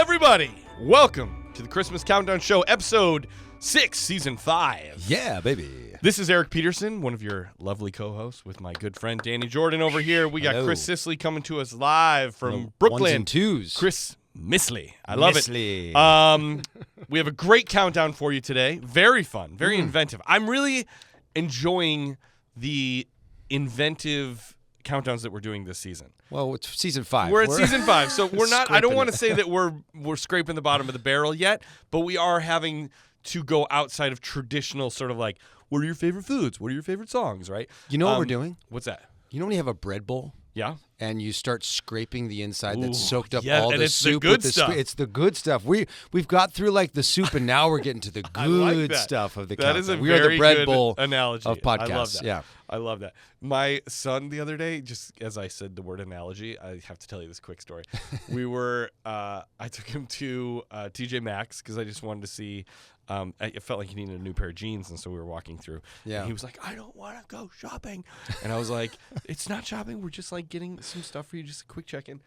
everybody. Welcome to the Christmas Countdown Show, episode 6, season 5. Yeah, baby. This is Eric Petersen, one of your lovely co-hosts, with my good friend Danny Jordan over here. We got Hello. Chris Sisley coming to us live from Brooklyn. Ones and twos. Chris Misley. I love Misley. it. We have a great countdown for you today. Very fun, very inventive. I'm really enjoying the inventive countdowns that we're doing this season. Well, it's season 5. We're at season 5, so we're not. I don't Scraping want to it. say that we're scraping the bottom of the barrel yet, but we are having to go outside of traditional sort of like, what are your favorite foods? What are your favorite songs? Right? You know what we're doing? What's that? You know when you have a bread bowl Yeah. and you start scraping the inside that's Ooh, soaked up yeah, all and the it's the soup good with stuff. It's the good stuff. We've got through like the soup and now we're getting to the I like good that. stuff of the That countdown. is a We are very the bread good bowl analogy of podcasts. I love that. Yeah. I love that. My son the other day, just as I said the word analogy, I have to tell you this quick story. We were, I took him to TJ Maxx because I just wanted to see. I felt like he needed a new pair of jeans, and so we were walking through. Yeah. And he was like, "I don't want to go shopping," and I was like, "It's not shopping. We're just like getting some stuff for you, just a quick check-in."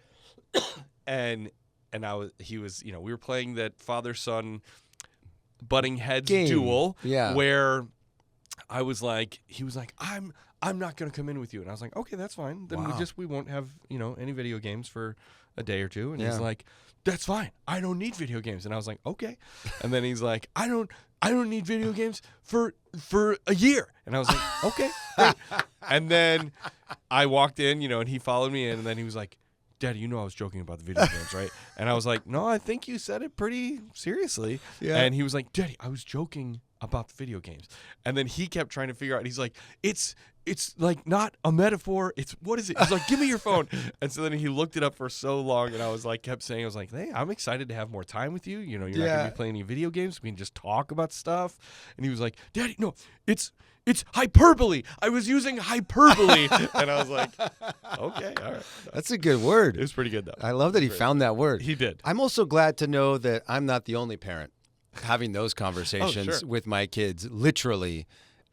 and he was, we were playing that father-son butting heads Game. duel, Yeah. where he was like, I'm not going to come in with you. And I was like, okay, that's fine. Then Wow. we won't have, any video games for a day or two. And Yeah. he's like, that's fine. I don't need video games. And I was like, okay. And then he's like, I don't need video games for a year. And I was like, okay. Great. And then I walked in, and he followed me in, and then he was like, Daddy, I was joking about the video games, right? And I was like, no, I think you said it pretty seriously. Yeah. And he was like, Daddy, I was joking about the video games. And then he kept trying to figure out, he's like, it's like not a metaphor. What is it? He's like, give me your phone. And so then he looked it up for so long, and I was like, hey, I'm excited to have more time with you. You're not going to be playing any video games. We can just talk about stuff. And he was like, Daddy, no, it's hyperbole. I was using hyperbole. And I was like, okay, all right. That's a good word. It was pretty good, though. I love that he found that word. He did. I'm also glad to know that I'm not the only parent having those conversations sure. with my kids literally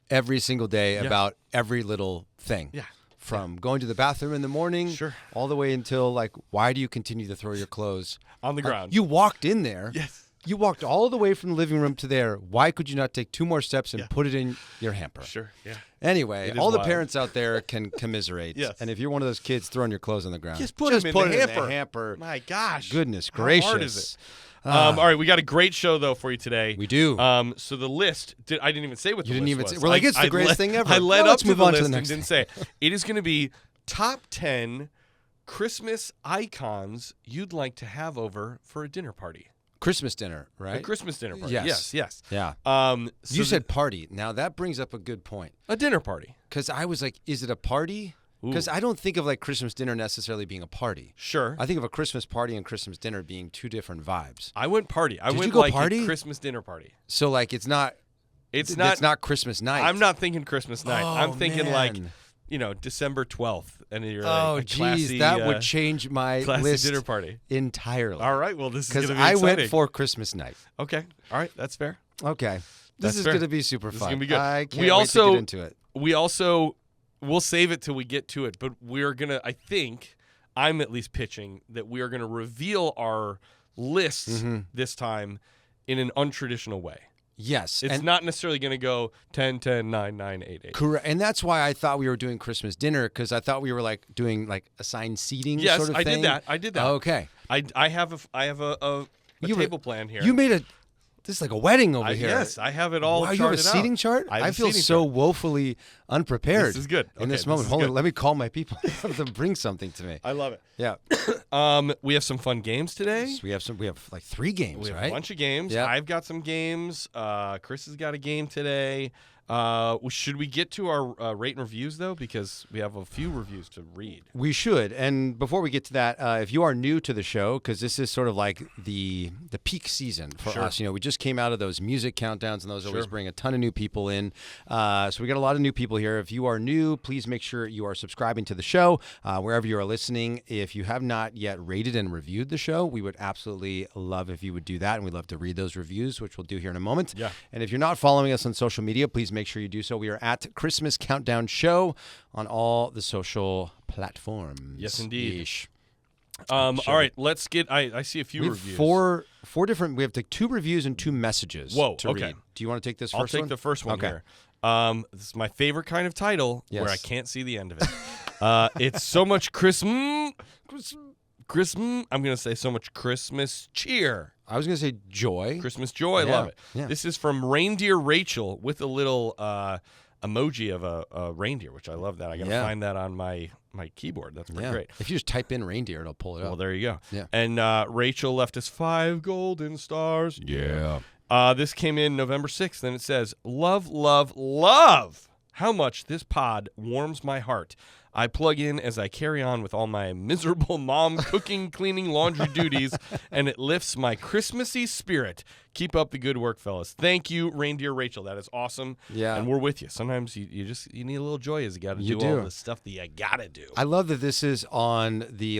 every single day about every little thing. Yeah. From going to the bathroom in the morning Sure. all the way until like, why do you continue to throw your clothes On the ground. You walked in there. Yes. You walked all the way from the living room to there. Why could you not take 2 more steps and put it in your hamper? Sure, yeah. Anyway, It is all the wild. parents out there can commiserate. Yes. And if you're one of those kids throwing your clothes on the ground, Just put them in the hamper. My gosh. Goodness How gracious. hard is it? All right, we got a great show, though, for you today. We do. So the list, I didn't even say what the You list didn't even was. say. We're like, it's the greatest thing ever. I led Well, up let's to move the on to list the and next didn't say it. It is going to be top 10 Christmas icons you'd like to have over for a dinner party. Christmas dinner, right? A Christmas dinner party. Yes. Yes. Yeah. So You said party. Now that brings up a good point. a dinner party. Because I was like, is it a party? Because I don't think of like Christmas dinner necessarily being a party. Sure. I think of a Christmas party and Christmas dinner being 2 different vibes. I went party. I Did went you go like party? a Christmas dinner party. So like it's not Christmas night. I'm not thinking Christmas night. Oh, I'm thinking like, man. December 12th, and you're Oh, like a classy, geez, that would change my classy list dinner party. entirely. All right, well, this is going Because to be exciting. I went for Christmas night. Okay, all right, that's fair. Okay. That's This is fair. going to be super This is fun. gonna be good. I can't We wait to also- get into it. We'll save it till we get to it, but we're going to, I think, I'm at least pitching that we are going to reveal our lists this time in an untraditional way. Yes. It's and not necessarily going to go 10, 10, 9, 9, 8, 8. correct. And that's why I thought we were doing Christmas dinner, because I thought we were like doing like assigned seating Yes, sort of I thing. did that. Okay. I have a table plan here. You made this is like a wedding over here. Yes, I have it all Wow, you have a charted seating out. chart? I have a feel seating so chart. woefully unprepared. This is good. In Okay, this moment. is Hold on, good. let me call my people to bring something to me. I love it. Yeah. We have some fun games today. So we have like 3 games, We have right? a bunch of games. Yeah. I've got some games. Chris has got a game today. Should we get to our rate and reviews, though? Because we have a few reviews to read. We should. And before we get to that, if you are new to the show, because this is sort of like the peak season for Sure. us. We just came out of those music countdowns, and those always Sure. bring a ton of new people in. So we got a lot of new people here. If you are new, please make sure you are subscribing to the show wherever you are listening. If you have not yet rated and reviewed the show, we would absolutely love if you would do that, and we'd love to read those reviews, which we'll do here in a moment. Yeah. And if you're not following us on social media, please make sure you do so. We are at Christmas Countdown Show on all the social platforms. Yes, indeed. Yeesh. All right, let's get. I see a few We have reviews. four different. We have 2 reviews and 2 messages. Whoa, to okay. read. Do you want to take this I'll first take one? the first one Okay. here. This is my favorite kind of title where I Yes. can't see the end of it. It's so much Christmas. I'm gonna say so much Christmas cheer. I was going to say joy. Christmas joy. Yeah, Love it. yeah. This is from Reindeer Rachel with a little emoji of a reindeer, which I love that. I gotta Yeah. find that on my keyboard. That's pretty great. If you just type in reindeer, it'll pull it up. Well, there you go. Yeah. And Rachel left us 5 golden stars. Yeah. This came in November 6th, and it says, love, love, love how much this pod warms my heart. I plug in as I carry on with all my miserable mom cooking, cleaning, laundry duties, and it lifts my Christmassy spirit. Keep up the good work, fellas. Thank you, Reindeer Rachel. That is awesome. Yeah. And we're with you. Sometimes you need a little joy as you got to do all the stuff that you got to do. I love that this is on the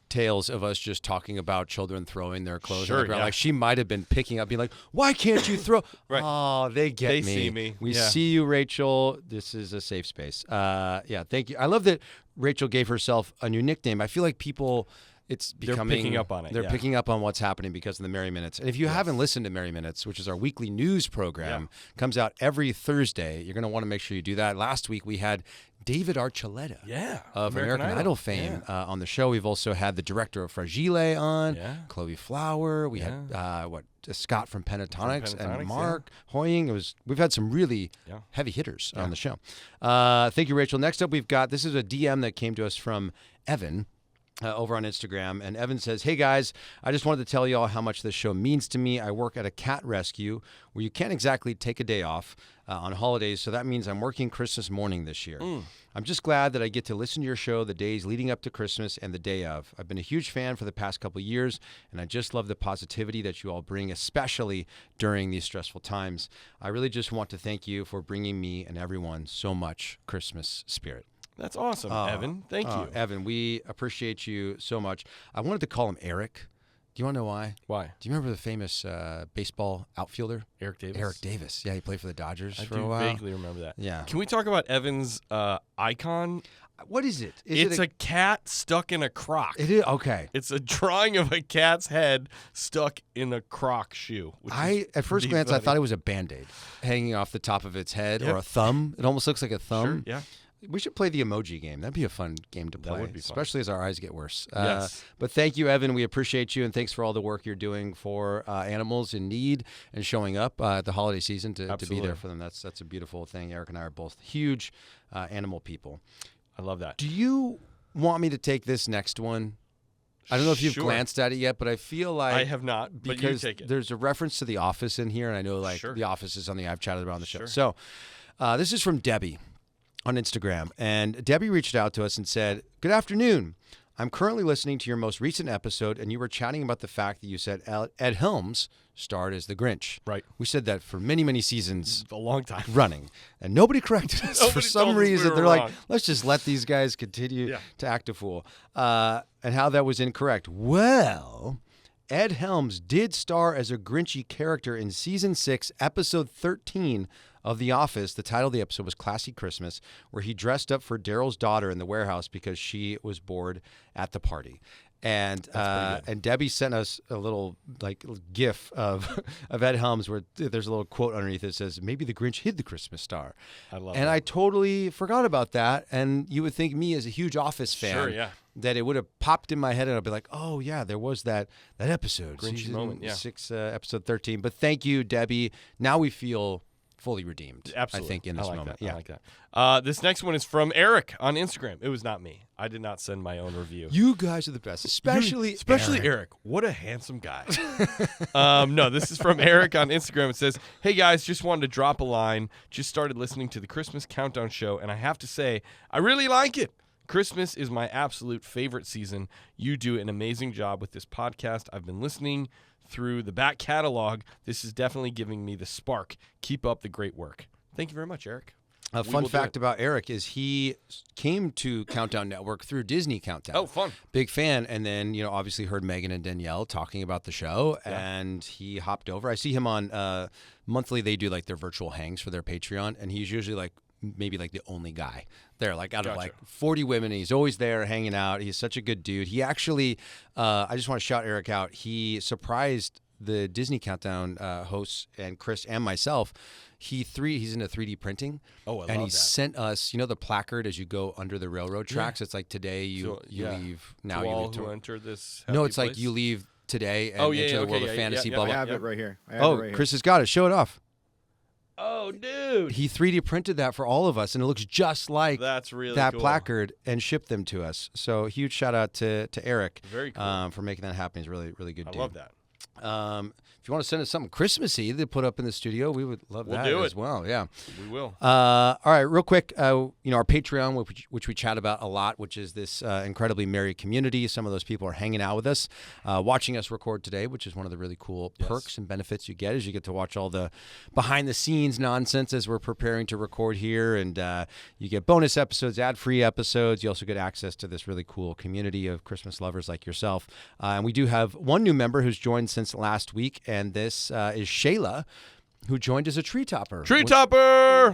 tales of us just talking about children throwing their clothes on the ground. Yeah. Like she might have been picking up, being like, "Why can't you throw?" Right. Oh, they They me. see me. We Yeah. see you, Rachel. This is a safe space. Yeah, thank you. I love that Rachel gave herself a new nickname. I feel like people. It's becoming. They're picking up on it. They're yeah. picking up on what's happening because of the Merry Minutes. And if you haven't listened to Merry Minutes, which is our weekly news program, comes out every Thursday, you're going to want to make sure you do that. Last week we had David Archuleta of American Idol fame on the show. We've also had the director of Fragile on, Chloe Flower. We had Scott from Pentatonics and Mark Hoying. We've had some really heavy hitters on the show. Thank you, Rachel. Next up, we've got, this is a DM that came to us from Evan. Over on Instagram, and Evan says, "Hey guys, I just wanted to tell you all how much this show means to me. I work at a cat rescue where you can't exactly take a day off on holidays, so that means I'm working Christmas morning this year. I'm just glad that I get to listen to your show the days leading up to Christmas and the day of. I've been a huge fan for the past couple of years, and I just love the positivity that you all bring, especially during these stressful times. I really just want to thank you for bringing me and everyone so much Christmas spirit." That's awesome, Evan. Thank you. Evan, we appreciate you so much. I wanted to call him Eric. Do you want to know why? Why? Do you remember the famous baseball outfielder? Eric Davis? Eric Davis. Yeah, he played for the Dodgers for I a do while. vaguely remember that. Yeah. Can we talk about Evan's icon? What is it? It's a cat stuck in a crock. It is? Okay. It's a drawing of a cat's head stuck in a croc shoe. At first glance, I thought it was a Band-Aid hanging off the top of its head or a thumb. It almost looks like a thumb. Sure, yeah. We should play the emoji game. That'd be a fun game to play, That would be fun. especially as our eyes get worse. Yes. But thank you, Evan. We appreciate you, and thanks for all the work you're doing for animals in need and showing up at the holiday season to be there for them. That's a beautiful thing. Eric and I are both huge animal people. I love that. Do you want me to take this next one? I don't know if you've glanced at it yet, but I feel like I have not, but you because take it. there's a reference to The Office in here, and I know The Office is something I've chatted about on the show. Sure. So this is from Debbie on Instagram, and Debbie reached out to us and said, "Good afternoon. I'm currently listening to your most recent episode, and you were chatting about the fact that you said Ed Helms starred as the Grinch. Right. We said that for many, many seasons A long time. running, and nobody corrected us for Nobody some told us we reason. were They're wrong. like, let's just let these guys continue to act a fool, and how that was incorrect. Well, Ed Helms did star as a Grinchy character in season 6, episode 13 of The Office. The title of the episode was Classy Christmas, where he dressed up for Daryl's daughter in the warehouse because she was bored at the party. And Debbie sent us a little GIF of Ed Helms where there's a little quote underneath that says, "Maybe the Grinch hid the Christmas star." I love And that. I totally forgot about that. And you would think me as a huge Office fan that it would have popped in my head and I'd be like, "Oh yeah, there was that episode, Grinchy season moment, 6, episode 13." But thank you, Debbie. Now we feel fully redeemed. Absolutely. I think in this moment. I like that. This next one is from Eric on Instagram. It was not me. I did not send my own review. You guys are the best, especially Eric. What a handsome guy. No, this is from Eric on Instagram. It says, "Hey guys, just wanted to drop a line. Just started listening to the Christmas Countdown show, and I have to say, I really like it. Christmas is my absolute favorite season. You do an amazing job with this podcast. I've been listening through the back catalog. This is definitely giving me the spark. Keep up the great work." Thank you very much, Eric. A fun fact about Eric is he came to Countdown Network through Disney Countdown. Oh, fun. Big fan. And then, obviously heard Megan and Danielle talking about the show, and he hopped over. I see him on monthly. They do their virtual hangs for their Patreon, and he's usually maybe like the only guy there, like out of Gotcha. like 40 women. He's always there hanging out. He's such a good dude. He actually, I just want to shout Eric out. He surprised the Disney Countdown hosts and Chris and myself. He's into 3D printing. Oh, I love and he that. sent us, the placard as you go under the railroad tracks. It's like today you yeah. leave. Now to you all leave who enter this. No, happy it's like place? you leave today and yeah, enter the okay, world yeah, of yeah, fantasy. yeah, Blah yeah. blah. I have it right here. Chris has got it. Show it off. Oh, dude. He 3D printed that for all of us, and it looks just like That's really that cool. placard, and shipped them to us. So huge shout out to Eric. Very cool. For making that happen. He's really really good I dude. love that. If you want to send us something Christmassy to put up in the studio, we would love We'll that do as it. well. Yeah. We will. All right, real quick, our Patreon, which we chat about a lot, which is this incredibly merry community. Some of those people are hanging out with us, watching us record today, which is one of the really cool perks and benefits you get, is you get to watch all the behind-the-scenes nonsense as we're preparing to record here, and you get bonus episodes, ad-free episodes. You also get access to this really cool community of Christmas lovers like yourself. And we do have one new member who's joined since last week, and this is Shayla, who joined as a tree topper. Tree topper,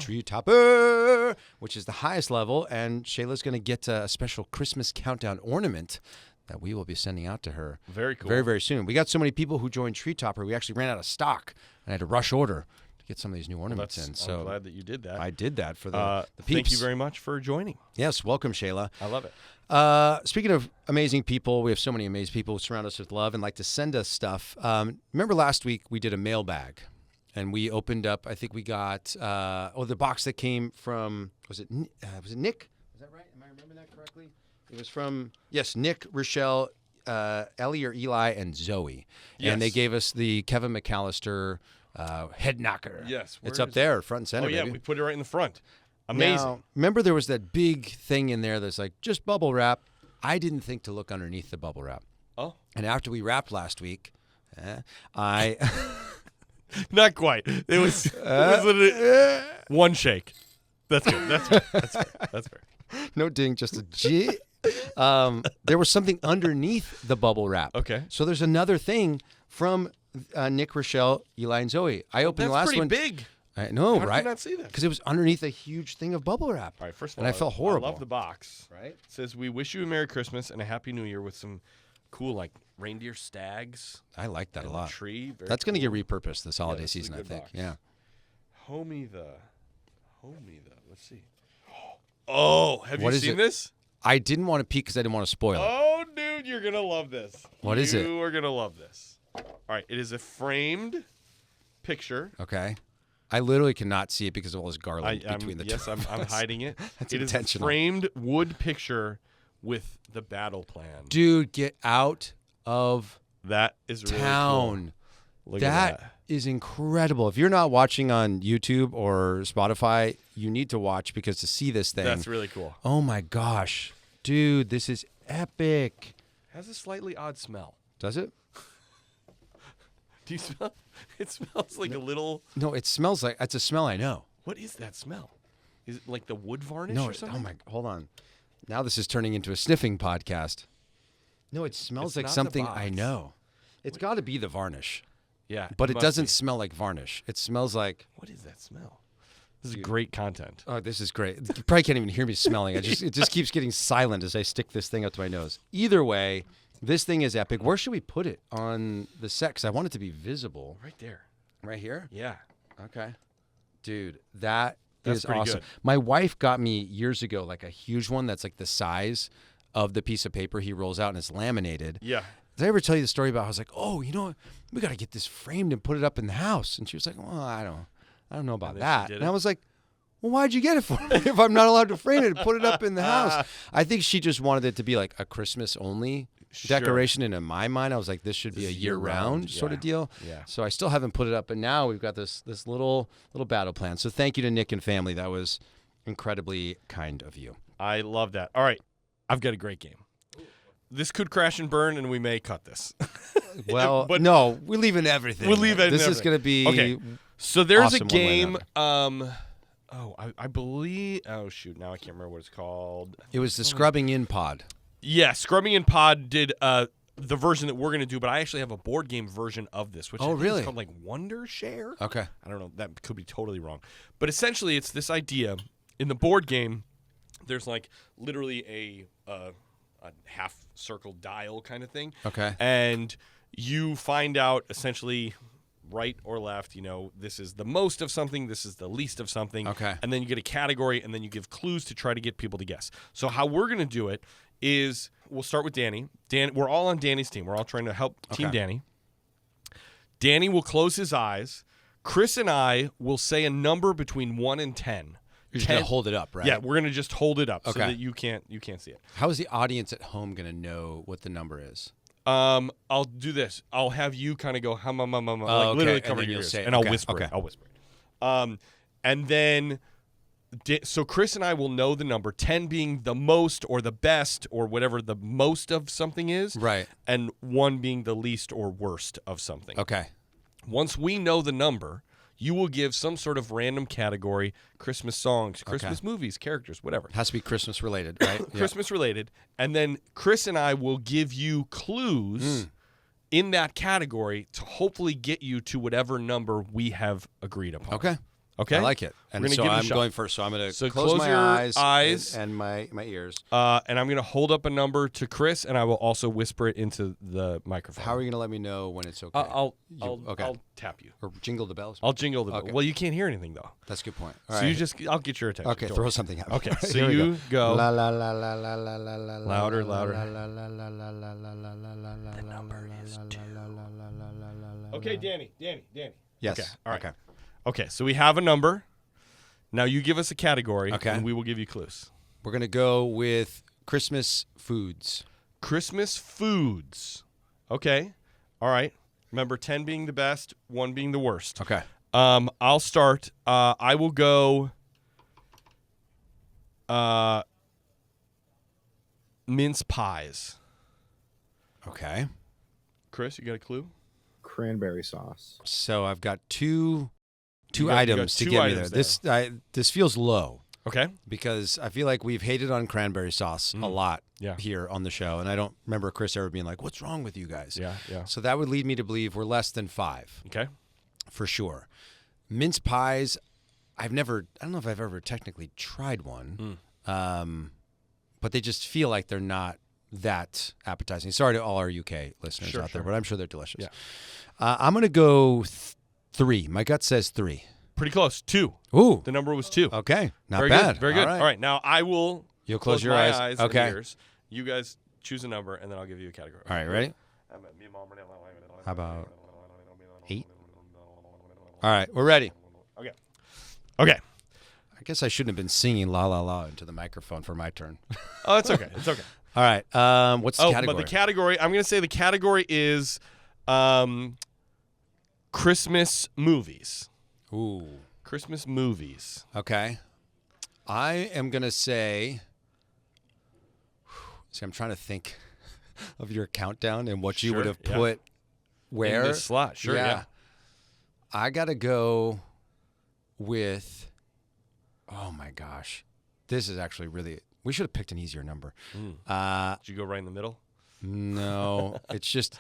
Which is the highest level, and Shayla's going to get a special Christmas countdown ornament that we will be sending out to her. Very cool. Very, very soon. We got so many people who joined Tree Topper, we actually ran out of stock, and I had to rush order to get some of these new ornaments in. So I'm glad that you did that. I did that for the peeps. Thank you very much for joining. Yes, welcome, Shayla. I love it. Speaking of amazing people, we have so many amazing people who surround us with love and like to send us stuff. Remember last week we did a mailbag, and we opened up, I think we got, the box that came from, was it Nick? Is that right? Am I remembering that correctly? It was from, yes, Nick, Rochelle, Ellie or Eli, and Zoe. Yes. And they gave us the Kevin McCallister head knocker. Yes. It's where up is there, front and it? center, Oh, yeah. baby. We put it right in the front. Amazing. Now, remember there was that big thing in there that's like just bubble wrap. I didn't think to look underneath the bubble wrap. Oh. And after we wrapped last week, I Not quite. It was, one shake. That's good. That's fair. That's fair. no ding, just a G. There was something underneath the bubble wrap. Okay. So there's another thing from Nick, Rochelle, Eli, and Zoe. I opened the last That's one. pretty big. I know, How did right? you not see that? Because it was underneath a huge thing of bubble wrap. All right, first of all, and I felt horrible. I love the box. Right? It says, "We wish you a Merry Christmas and a Happy New Year," with some cool, like, reindeer stags. I like that a and lot. Tree. Very That's going to cool. get repurposed this holiday this is a season, I good think. box. Yeah. Homie the. Let's see. Oh, have What you is seen it? this? I didn't want to peek because I didn't want to spoil it. Oh, dude, you're going to love this. What is it? You are going to love this. All right, it is a framed picture. Okay. I literally cannot see it because of all this garland between the two. Yes, I'm hiding it. That's It is intentional. a framed wood picture with the battle plan. Dude, get out of That is really town. cool. Look That at that. is incredible. If you're not watching on YouTube or Spotify, you need to watch, because to see this thing. That's really cool. Oh my gosh. Dude, this is epic. Has a slightly odd smell. Does it? Do you smell? It smells like a little. No, it smells like, it's a smell I know. What is that smell? Is it like the wood varnish No, or something? oh my, hold on. Now this is turning into a sniffing podcast. No, it smells It's like not the something I box. know. It's got to be the varnish, Yeah, but it must doesn't be. smell like varnish. It smells like, What is that smell? This is great content. oh, this is great. You probably can't even hear me smelling. It just keeps getting silent as I stick this thing up to my nose. Either way, this thing is epic. Where should we put it on the set? 'Cause I want it to be visible. Right there. Right here? Yeah. Okay. Dude, that's That's pretty awesome. good. My wife got me years ago like a huge one that's like the size of the piece of paper he rolls out, and it's laminated. Yeah. Did I ever tell you the story about, I was like, oh, you know, we got to get this framed and put it up in the house. And she was like, well, I don't know about then she that. did And it? I was like, well, why'd you get it for me if I'm not allowed to frame it and put it up in the house? I think she just wanted it to be like a Christmas only Sure. decoration. And in my mind, I was like, this should be This a is year-round year-round, sort of yeah. deal. Yeah. So I still haven't put it up, and now we've got this little battle plan. So thank you to Nick and family. That was incredibly kind of you. I love that. All right. I've got a great game. This could crash and burn, and we may cut this. Well, But- no, we're leaving everything. We'll leave it in This is everything. going to be Okay. So there's awesome a one way or game. another. I believe. Oh shoot! Now I can't remember what it's called. It was the scrubbing in pod. Yeah, Scrubbing and Pod did the version that we're going to do, but I actually have a board game version of this, which I Oh, think really? is called like Wonder Share. Okay. I don't know. That could be totally wrong. But essentially, it's this idea in the board game, there's like literally a half circle dial kind of thing. Okay. And you find out essentially right or left, this is the most of something, this is the least of something. Okay. And then you get a category, and then you give clues to try to get people to guess. So how we're going to do it is we'll start with Danny. We're all on Danny's team. We're all trying to help Team Danny. Danny will close his eyes. Chris and I will say a number between 1 and 10. You're just going to hold it up, right? Yeah, we're going to just hold it up so that you can't see it. How is the audience at home going to know what the number is? I'll do this. I'll have you kind of go literally cover your ears, and I'll whisper it. I'll whisper it. And then, so Chris and I will know the number, 10 being the most or the best or whatever the most of something is, right? And 1 being the least or worst of something. Okay. Once we know the number, you will give some sort of random category: Christmas songs, Christmas movies, characters, whatever. It has to be Christmas related, right? Christmas related. And then Chris and I will give you clues in that category to hopefully get you to whatever number we have agreed upon. Okay? I like it. And so I'm going first. So I'm going to close my eyes and my ears. And I'm going to hold up a number to Chris, and I will also whisper it into the microphone. How are you going to let me know when it's okay? I'll tap you. Or jingle the bells? I'll jingle the bells. Well, you can't hear anything, though. That's a good point. All right. I'll get your attention. Okay, throw something at me. Okay, so you go. La la la la la la la la. Louder, louder. The number is 2. Okay, Danny. Yes. Okay, all right. Okay, so we have a number. Now you give us a category, and we will give you clues. We're going to go with Christmas foods. Christmas foods. Okay. All right. Remember, 10 being the best, 1 being the worst. Okay. I'll start. I will go mince pies. Okay. Chris, you got a clue? Cranberry sauce. So I've got two items to get me there. This feels low. Okay. Because I feel like we've hated on cranberry sauce a lot here on the show, and I don't remember Chris ever being like, "What's wrong with you guys?" Yeah. So that would lead me to believe we're less than 5. Okay. For sure. Mince pies, I don't know if I've ever technically tried one, but they just feel like they're not that appetizing. Sorry to all our UK listeners out there, but I'm sure they're delicious. Yeah. I'm going to go 3. My gut says 3. Pretty close. 2. Ooh. The number was 2. Okay. Not Very bad. Good. Very good. All right. Now I will You'll close your my eyes. and Okay. ears. You guys choose a number, and then I'll give you a category. All right. Ready? How about 8? All right. We're ready. Okay. I guess I shouldn't have been singing La La La into the microphone for my turn. Oh, it's okay. It's okay. All right. What's the category? But the category, I'm going to say the category is Christmas movies. Ooh. Christmas movies. Okay. I am going to say, see, I'm trying to think of your countdown and what you would have put where. In this slot. Sure, yeah. I got to go with, oh my gosh. This is actually really, we should have picked an easier number. Did you go right in the middle? No. It's just,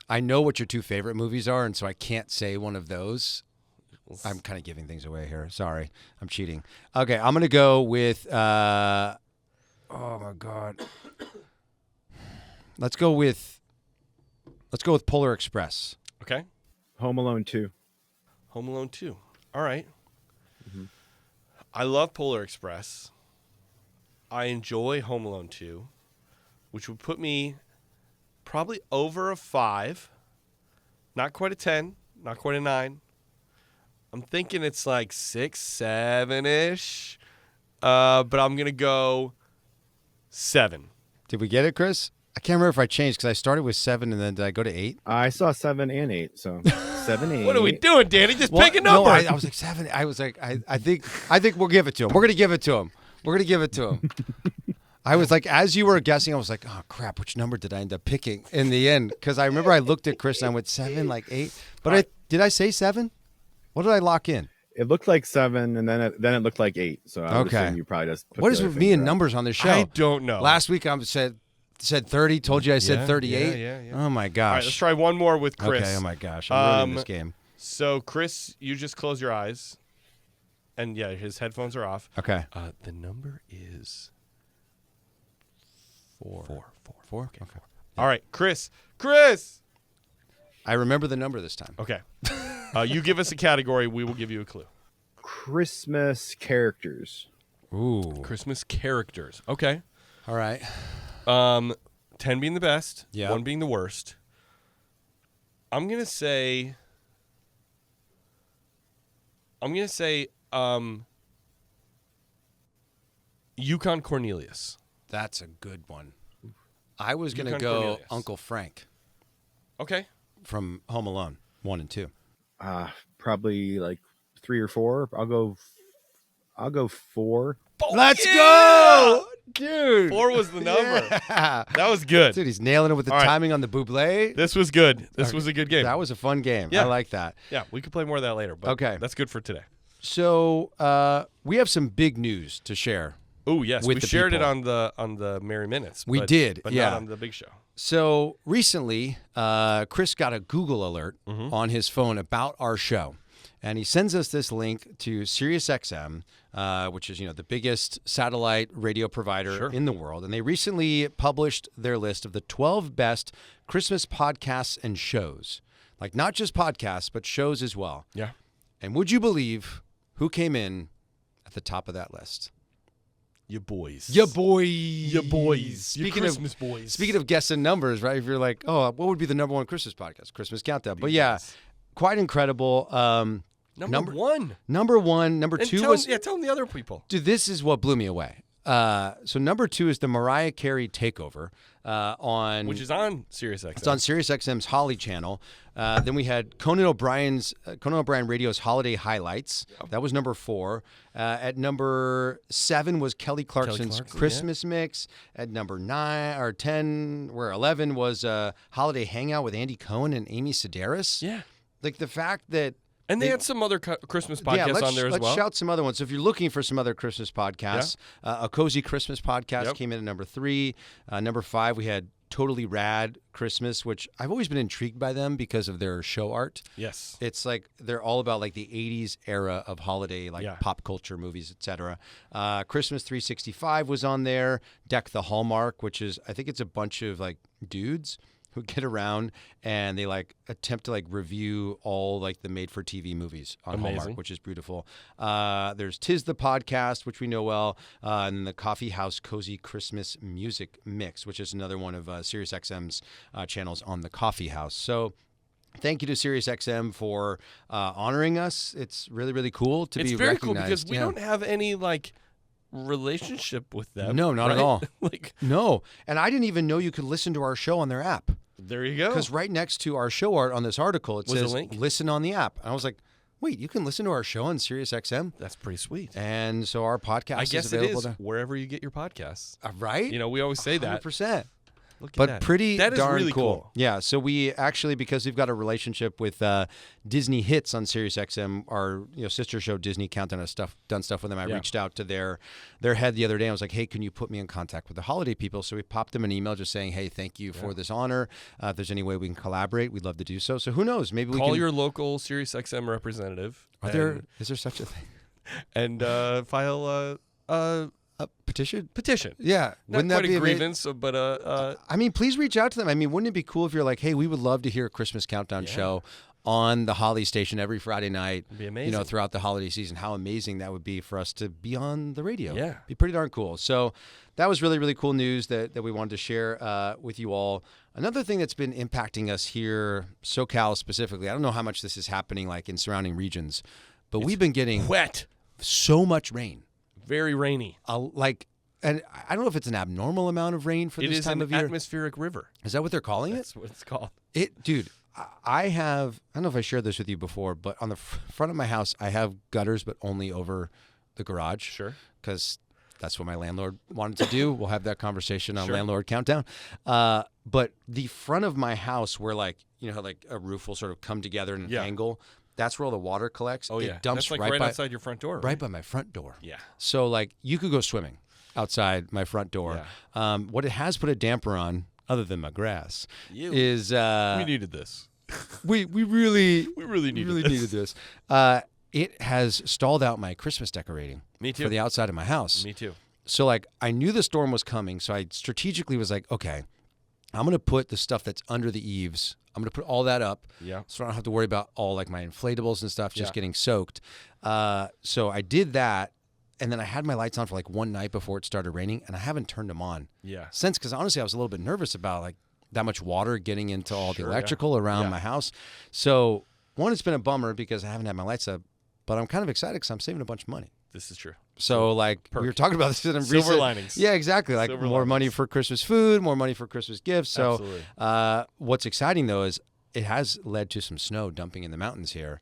I know what your 2 favorite movies are, and so I can't say one of those. I'm kind of giving things away here. Sorry. I'm cheating. Okay, I'm going to go with, oh my God. Let's go with Polar Express. Okay. Home Alone 2. Home Alone 2. All right. I love Polar Express. I enjoy Home Alone 2, which would put me probably over a 5. Not quite a 10. Not quite a 9. I'm thinking it's like 6, 7-ish. But I'm going to go 7. Did we get it, Chris? I can't remember if I changed because I started with 7 and then did I go to 8? I saw 7 and 8, so 7, 8. What are we doing, Danny? Just pick a number. No, I was like 7. I was like, I think we'll give it to him. We're going to give it to him. We're going to give it to him. I was like, as you were guessing, I was like, oh, crap, which number did I end up picking in the end? Because I remember I looked at Chris and I went 7, like 8. But did I say 7? What did I lock in? It looked like 7, and then it looked like 8. So I would assume you probably just put what is with me and numbers on this show? I don't know. Last week I said 30. Told you I said 38. Yeah. Oh, my gosh. All right, let's try one more with Chris. Okay, oh, my gosh. I'm ruining this game. So, Chris, you just close your eyes. And yeah, his headphones are off. Okay. The number is 4. 4? Okay. 4. All right, Chris. Chris! I remember the number this time. Okay. You give us a category. We will give you a clue. Christmas characters. Ooh. Christmas characters. Okay. All right. 10 being the best. Yeah. 1 being the worst. I'm going to say... Yukon Cornelius. That's a good one. I was going to Yukon go Cornelius. Uncle Frank Okay. from Home Alone 1 and 2. Probably like 3 or 4. I'll go 4. Let's go! Dude. 4 was the number. Yeah. That was good. Dude, he's nailing it with the All right. timing on the buble. This was good. This was a good game. That was a fun game. Yeah. I like that. Yeah, we could play more of that later. But Okay. That's good for today. So we have some big news to share. Oh yes, With we the shared it people. on the Merry Minutes. We but- did, but yeah. not on the big show. So recently, Chris got a Google alert on his phone about our show. And he sends us this link to SiriusXM, which is, the biggest satellite radio provider in the world. And they recently published their list of the 12 best Christmas podcasts and shows. Like not just podcasts, but shows as well. Yeah. And would you believe who came in at the top of that list? You boys. Ya boys. You boys. Speaking You of Christmas boys. Speaking of guessing numbers, right? If you're like, oh, what would be the number one Christmas podcast? Christmas Countdown. But yeah, quite incredible. Number one. Number one. Number And two tell was... them the other people. Dude, this is what blew me away. So number 2 is the Mariah Carey Takeover on... Which is on SiriusXM. It's on SiriusXM's Holly channel. Then we had Conan O'Brien Radio's Holiday Highlights. That was number 4. At number 7 was Kelly Clarkson's Christmas Mix. At number 9 or 10, where 11 was Holiday Hangout with Andy Cohen and Amy Sedaris. Yeah. Like the fact that... And they had some other Christmas podcasts on there as well. Let's shout some other ones. So if you're looking for some other Christmas podcasts, A Cozy Christmas Podcast came in at number 3. Number 5, we had Totally Rad Christmas, which I've always been intrigued by them because of their show art. Yes. It's like they're all about like the 80s era of holiday, pop culture movies, etc. Christmas 365 was on there. Deck the Hallmark, which is, I think it's a bunch of like dudes who get around and they like attempt to like review all like the made for TV movies on Hallmark, which is beautiful. There's Tis the Podcast, which we know well, and then the Coffee House Cozy Christmas Music Mix, which is another one of SiriusXM's channels on the Coffee House. So thank you to SiriusXM for honoring us. It's really, really cool to be recognized. It's very cool because we don't have any like relationship with them. No, not at all. Like no. And I didn't even know you could listen to our show on their app. There you go. Because right next to our show art on this article, it Was a says link? listen on the app. And I was like, wait, you can listen to our show on SiriusXM? That's pretty sweet. And so our podcast I guess is it available is wherever you get your podcasts. right? We always say that. 100%. Look at But that. pretty That is darn really cool. Yeah, so we actually, because we've got a relationship with Disney Hits on SiriusXM, our sister show Disney Countdown has done stuff with them. I reached out to their head the other day. I was like, hey, can you put me in contact with the holiday people? So we popped them an email just saying, hey, thank you for this honor. If there's any way we can collaborate, we'd love to do so. So who knows? Maybe we Call can... your local SiriusXM representative. Is there such a thing? And file a Petition? petition. Yeah. Not Wouldn't that quite be a grievance, but I mean, please reach out to them. I mean, wouldn't it be cool if you're like, hey, we would love to hear a Christmas Countdown show on the Holly station every Friday night, it'd be amazing. Throughout the holiday season. How amazing that would be for us to be on the radio. Yeah. Be pretty darn cool. So that was really, really cool news that we wanted to share with you all. Another thing that's been impacting us here, SoCal specifically, I don't know how much this is happening like in surrounding regions, but we've been getting wet. so much rain. Very rainy. And I don't know if it's an abnormal amount of rain for this time of year. It is an atmospheric river. Is that what they're calling it? That's what it's called. Dude, I don't know if I shared this with you before, but on the front of my house, I have gutters, but only over the garage. Sure. Because that's what my landlord wanted to do. We'll have that conversation on Landlord Countdown. But the front of my house where how like a roof will sort of come together in an angle, that's where all the water collects. Oh, It dumps that's like right outside your front door. Right by my front door. Yeah. So like you could go swimming outside my front door. Yeah. What it has put a damper on, other than my grass, is we needed this. we really needed needed this. it has stalled out my Christmas decorating. Me too. For the outside of my house. Me too. So like I knew the storm was coming, so I strategically was like, okay, I'm going to put the stuff that's under the eaves. I'm going to put all that up. Yeah. So I don't have to worry about all like my inflatables and stuff just Yeah. getting soaked. So I did that, and then I had my lights on for like one night before it started raining, and I haven't turned them on Yeah. since, because honestly I was a little bit nervous about like that much water getting into all the Sure, electrical around Yeah. my house. So one, it's been a bummer because I haven't had my lights up, but I'm kind of excited because I'm saving a bunch of money. This is true. So like Perk. we were talking about this in a Silver recent, linings. Yeah, exactly. Like Silver more money linings. for Christmas food, more money for Christmas gifts. So Absolutely. what's exciting though is it has led to some snow dumping in the mountains here,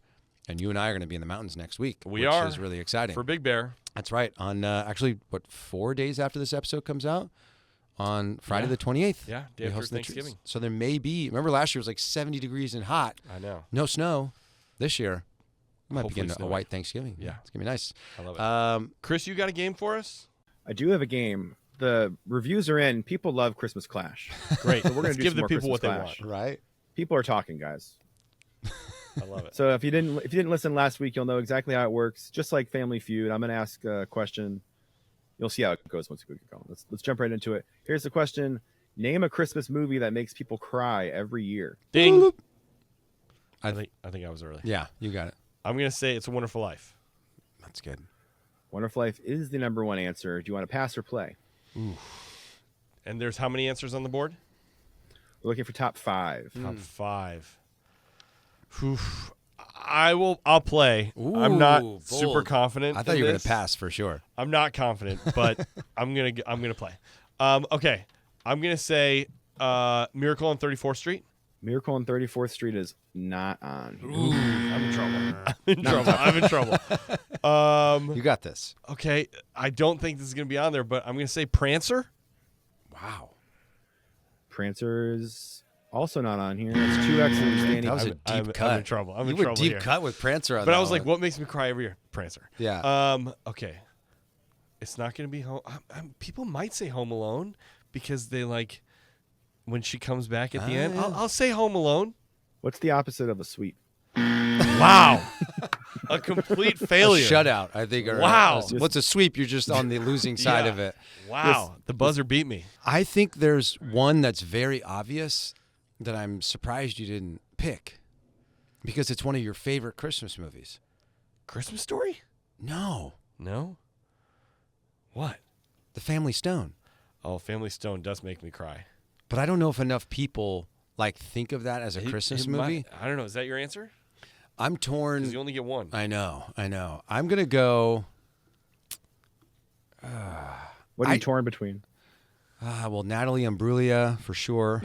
and you and I are going to be in the mountains next week. We which are. is really exciting. For Big Bear. That's right. On actually, 4 days after this episode comes out, on Friday Yeah. the 28th. Yeah, day we after host the treats. Thanksgiving. So there may be. Remember last year was like 70 degrees and hot. I know. No snow. This year, we might Hopefully begin a snowy. white Thanksgiving. Yeah. It's gonna be nice. I love it. Chris, you got a game for us? I do have a game. The reviews are in. People love Christmas Clash. Great. So we're gonna Let's do give some the more people Christmas what they Clash. want. Right. People are talking, guys. I love it. So if you didn't listen last week, you'll know exactly how it works. Just like Family Feud, I'm going to ask a question. You'll see how it goes once we get going. Let's jump right into it. Here's the question: name a Christmas movie that makes people cry every year. Ding. I think I was early. Yeah, you got it. I'm gonna say It's a Wonderful Life. That's good. Wonderful Life is the number one answer. Do you want to pass or play? And there's how many answers on the board? We're looking for top 5. Top 5. Oof. I'll play. I'm not Ooh, super bold. confident. I thought in you were going this. to pass for sure. I'm not confident, but I'm gonna play. Okay. I'm gonna say Miracle on 34th Street. Miracle on 34th Street is not on. Ooh, I'm in trouble. I'm in trouble. You got this. Okay. I don't think this is gonna be on there, but I'm gonna say Prancer. Wow. Prancer is also not on here. That's 2 X's standing. That was a I'm deep cut. in trouble. I'm you in were trouble deep here. cut with Prancer on But that I was like, one. what makes me cry every year? Prancer. Yeah. Okay. It's not going to be home. People might say Home Alone because they like when she comes back at the end. yeah. I'll say Home Alone. What's the opposite of a sweep? Wow. A complete A failure. shutout, I think. Or Wow. What's a sweep? You're just on the losing side Yeah. of it. Wow. The buzzer beat me. I think there's one that's very obvious that I'm surprised you didn't pick because it's one of your favorite Christmas movies. Christmas Story? No. No. What? The Family Stone. Oh, Family Stone does make me cry. But I don't know if enough people like think of that as a Christmas It movie. might- I don't know. Is that your answer? I'm torn. Because you only get one. I know. I'm going to go. What are you torn between? Well, Natalie Imbruglia for sure.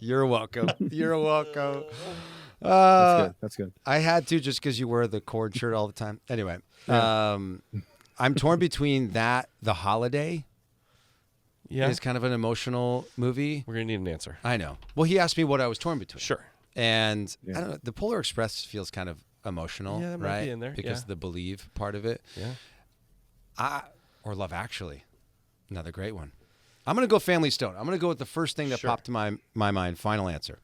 You're welcome. You're welcome. That's good. I had to just because you wear the cord shirt all the time. Anyway, I'm torn between that, The Holiday Yeah. is kind of an emotional movie. We're going to need an answer. I know. Well, he asked me what I was torn between. Sure. And Yeah. I don't know. The Polar Express feels kind of emotional, Yeah, that might right? be in there, Because yeah. the believe part of it. Yeah. Or Love Actually, another great one. I'm going to go Family Stone. I'm going to go with the first thing that Sure. popped to my mind. Final answer.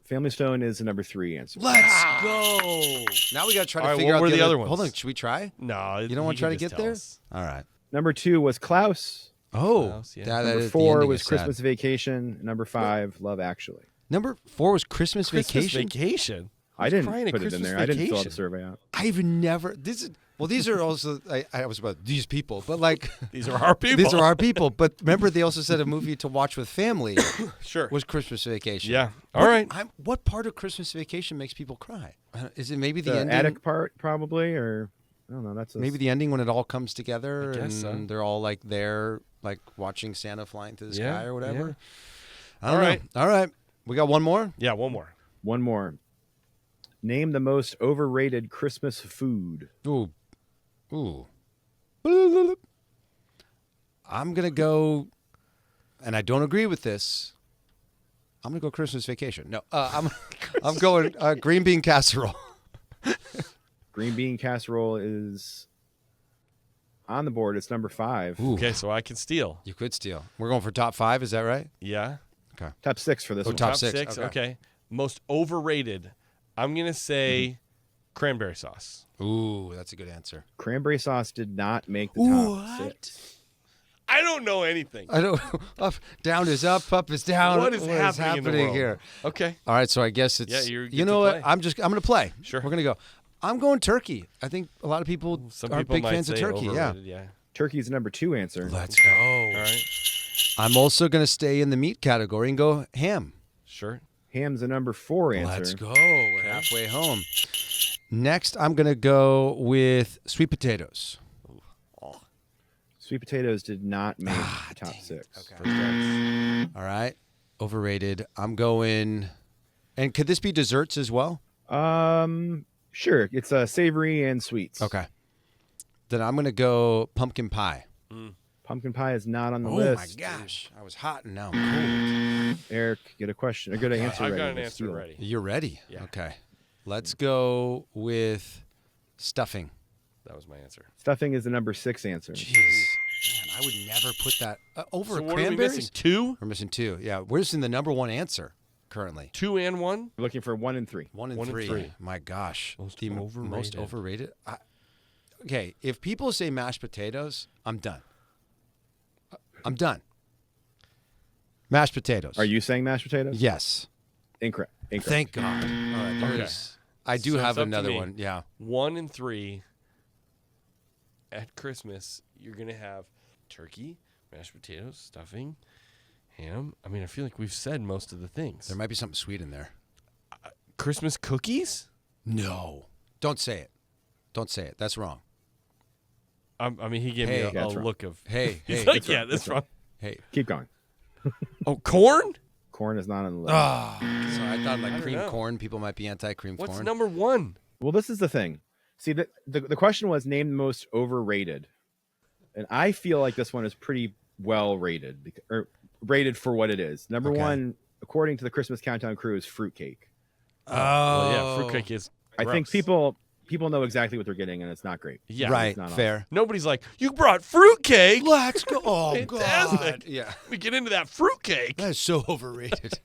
Family Stone is the number 3 answer. Let's go. Now we got to try to All right, figure what out were the other Hold ones? on. Should we try? No. You don't want to try to get there? All right. Number 2 was Klaus. Oh, Klaus, yeah. that Number is- the 4 ending was is sad. Christmas Vacation. Number 5, Love Actually. Number 4 was Christmas Christmas Vacation. Vacation. I didn't crying at put it in Christmas there. I didn't fill out the Vacation? survey out. I've never. These are also. I was about these people, but like These are our people. these are our people. But remember, they also said a movie to watch with family Sure. was Christmas Vacation. Yeah. All right. What part of Christmas Vacation makes people cry? Is it maybe the, The ending? attic part, probably, or I don't know. That's Maybe the ending when it all comes together I and guess so. they're all like there, like watching Santa flying through the Yeah, sky or whatever. yeah. I don't All know. right. All right. We got one more. Yeah, one more. One more. Name the most overrated Christmas food. Ooh. I'm going to go, and I don't agree with this. I'm going to go Christmas Vacation. No, I'm going green bean casserole. Green bean casserole is on the board. It's number 5. Ooh. Okay, so I can steal. You could steal. We're going for top 5. Is that right? Yeah. Top 6 for this Oh, one. top Top six, six. okay. Okay. Most overrated. I'm going to say Cranberry sauce. Ooh, that's a good answer. Cranberry sauce did not make the top 6. I don't know anything. I don't. Down is up is down. What is happening in the world? here? Okay. All right, so I guess it's. Yeah, you know what? I'm going to play. Sure. We're going to go. I'm going turkey. I think a lot of people Some are people big might fans of say turkey. Yeah. overrated, Turkey's the number 2 answer. Let's go. All right. I'm also going to stay in the meat category and go ham. Sure. Ham's the number 4 answer. Let's go. We're halfway home. Next, I'm going to go with sweet potatoes. Sweet potatoes did not make the top 6. Okay. All right. Overrated. I'm going. And could this be desserts as well? Sure. It's savory and sweets. Okay. Then I'm going to go pumpkin pie. Pumpkin pie is not on the list. Oh, my gosh. I was hot and now I'm cold. Eric, get a question. Or get an answer I've ready. got an Let's answer steal it. ready. You're ready? Yeah. Okay. Let's go with stuffing. That was my answer. Stuffing is the number 6 answer. Jeez. Man, I would never put that over So what are we cranberries. missing? 2? We're missing 2. Yeah. We're missing the number 1 answer currently. 2 and 1? We're looking for 1 and 3. 1 and One and 3. three. My gosh. Most The overrated. most overrated. Okay. If people say mashed potatoes, I'm done. I'm done. Mashed potatoes. Are you saying mashed potatoes? Yes. Incorrect. Thank God. All right. There Okay. is. I do So have it's up to another me. one. Yeah. 1 and 3 at Christmas, you're going to have turkey, mashed potatoes, stuffing, ham. I mean, I feel like we've said most of the things. There might be something sweet in there. Christmas cookies? No. Don't say it. Don't say it. That's wrong. I mean, he gave Hey, me a that's wrong. look of. Hey, He's hey. like, that's yeah, right, that's that's wrong. Hey. Keep going. Oh, corn? Corn is not on the list. Ah. So I thought like don't cream know. corn. People might be anti-cream What's corn. number 1? Well, this is the thing. See, the question was name the most overrated. And I feel like this one is pretty well rated, or rated for what it is. Number Okay. 1, according to the Christmas Countdown crew, is fruitcake. Well, yeah, fruitcake is. I think gross. people know exactly what they're getting, and it's not great. Yeah. Right. It's not Fair. Nobody's like, you brought fruitcake. Let's go. Oh, Fantastic. God. Yeah. We get into that fruitcake. That is so overrated.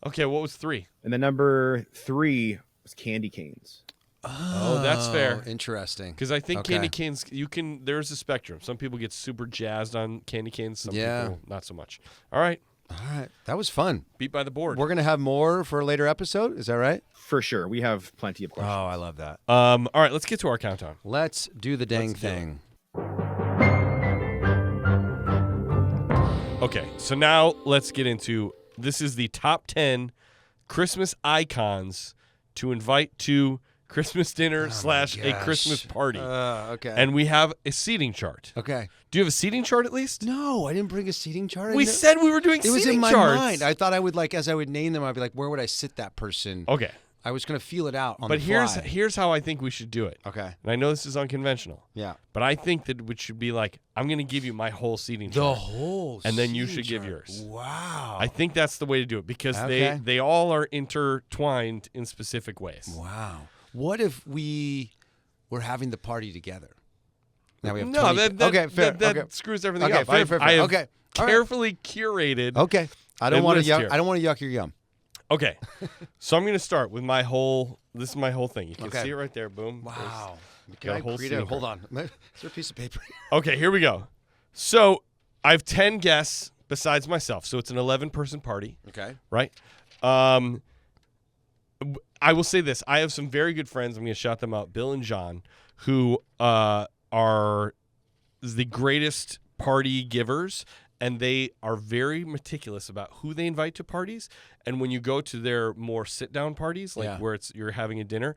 Okay, what was 3? And then number 3 was candy canes. Oh, that's fair. Interesting. Because I think Okay. candy canes, there's a spectrum. Some people get super jazzed on candy canes. Some people not so much. All right. All right. That was fun. Beat by the board. We're going to have more for a later episode. Is that right? For sure. We have plenty of Oh, questions. I love that. All right, let's get to our countdown. Let's do the dang Let's do it. thing. Okay, so now let's get into, this is the top 10 Christmas icons to invite to Christmas dinner / a Christmas party. Okay. And we have a seating chart. okay. Do you have a seating chart at least? No, I didn't bring a seating chart. We said we were doing it seating was in my charts. mind. I thought I would as I would name them, I'd be like, where would I sit that person? Okay, I was going to feel it out on but the here's fly. here's how I think we should do it. Okay. And I know this is unconventional, Yeah. but I think that it should be like, I'm going to give you my whole seating The chart. whole And then you seating should give chart. yours. Wow. I think that's the way to do it because Okay. they all are intertwined in specific ways. Wow. What if we were having the party together? Now we have No, 20 that okay, fair. that okay. screws everything Okay, up. fair, fair, fair. I have Okay, all right. carefully curated. Okay. I don't a want to list yuck. here. I don't want to yuck your yum. Okay, so I'm going to start with my whole. This is my whole thing. You can Okay. see it right there. Boom. Wow. Got Can a I whole read seating it? Hold chart. on. Is there a piece of paper? Okay, here we go. So I have 10 guests besides myself. So it's an 11-person party, Okay. right? I will say this. I have some very good friends. I'm going to shout them out. Bill and John, who are the greatest party givers, and they are very meticulous about who they invite to parties. And when you go to their more sit-down parties, like Yeah. where you're having a dinner,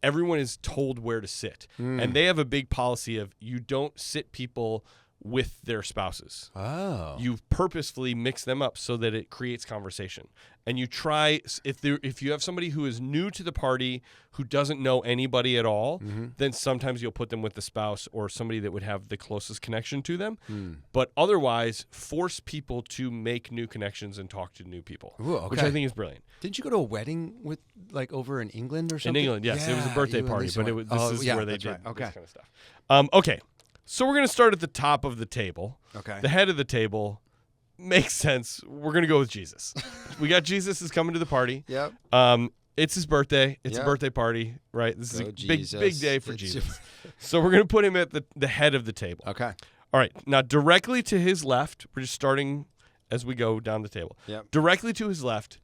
everyone is told where to sit. And they have a big policy of you don't sit people with their spouses. Oh. You purposefully mix them up so that it creates conversation. And you try, if you have somebody who is new to the party, who doesn't know anybody at all, then sometimes you'll put them with the spouse or somebody that would have the closest connection to them. But otherwise, force people to make new connections and talk to new people, Ooh, which okay. I think is brilliant. Didn't you go to a wedding with over in England or something? In England, yes. It was a Yeah, birthday you and party, Lisa but went. this Oh, is yeah, where they that's did right. Okay. this kind of stuff. Okay. So we're going to start at the top of the table. Okay. The head of the table makes sense. We're going to go with Jesus. We got Jesus is coming to the party. Yep. It's his birthday. It's a Yeah. birthday party, right? This is Go a Jesus. big day for It's Jesus. So we're going to put him at the head of the table. Okay. All right. Now, directly to his left, we're just starting as we go down the table. Yep. Directly to his left,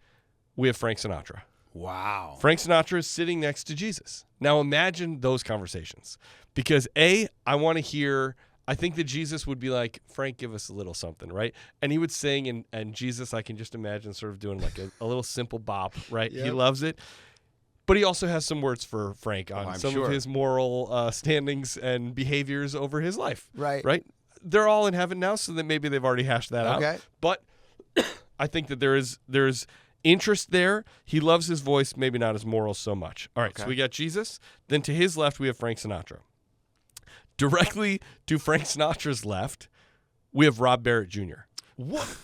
we have Frank Sinatra. Wow. Frank Sinatra is sitting next to Jesus. Now, imagine those conversations. Because, I want to hear... I think that Jesus would be like, Frank, give us a little something, right? And he would sing, and Jesus, I can just imagine sort of doing like a little simple bop, right? Yep. He loves it. But he also has some words for Frank on I'm some sure. of his moral standings and behaviors over his life. Right. Right? They're all in heaven now, so that maybe they've already hashed that Okay. out. But I think that there's interest there. He loves his voice, maybe not his morals so much. All right, Okay. so we got Jesus. Then to his left, we have Frank Sinatra. Directly to Frank Sinatra's left, we have Rob Barrett Jr. What?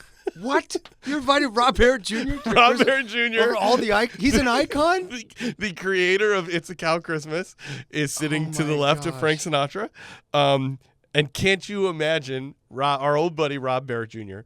You invited Rob Barrett Jr. to Rob Christmas- Barrett Jr. over all the he's an icon? the creator of It's a Cow Christmas is sitting Oh to the my left of gosh. Frank Sinatra. And can't you imagine our old buddy Rob Barrett Jr.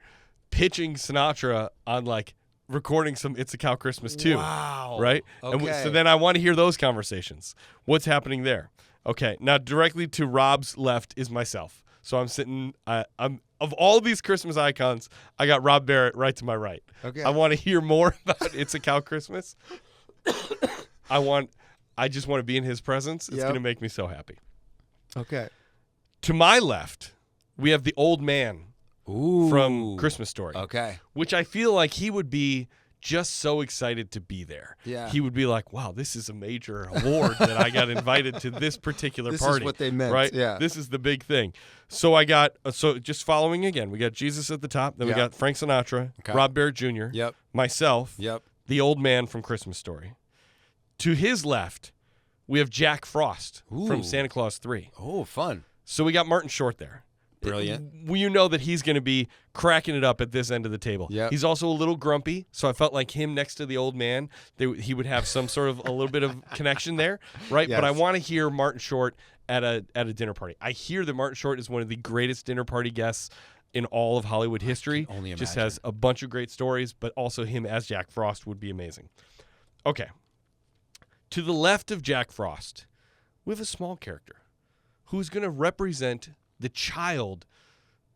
pitching Sinatra on like recording some It's a Cow Christmas too? Wow. Right? Okay. So then I want to hear those conversations. What's happening there? Okay, now directly to Rob's left is myself. So I'm sitting, I'm of all these Christmas icons, I got Rob Barrett right to my right. Okay. I want to hear more about It's a Cow Christmas. I just want to be in his presence. It's Yep. going to make me so happy. Okay. To my left, we have the old man Ooh. from Christmas Story, Okay. which I feel like he would be just so excited to be there. Yeah. He would be like, wow, this is a major award that I got invited to this particular This party. is what they meant. Right? Yeah. This is the big thing. So I got, so just following again, we got Jesus at the top, then we Yeah. got Frank Sinatra, Okay. Rob Barrett Jr., Yep. myself, Yep. the old man from Christmas Story. To his left, we have Jack Frost Ooh. from Santa Claus 3. Oh, fun. So we got Martin Short there. Brilliant. You know that he's going to be cracking it up at this end of the table. Yep. He's also a little grumpy, so I felt like him next to the old man, he would have some sort of a little bit of connection there, right? But I Yes. want to hear Martin Short at a dinner party. I hear that Martin Short is one of the greatest dinner party guests in all of Hollywood history. only Just imagine. has a bunch of great stories, but also him as Jack Frost would be amazing. Okay. To the left of Jack Frost, we have a small character who's going to represent the child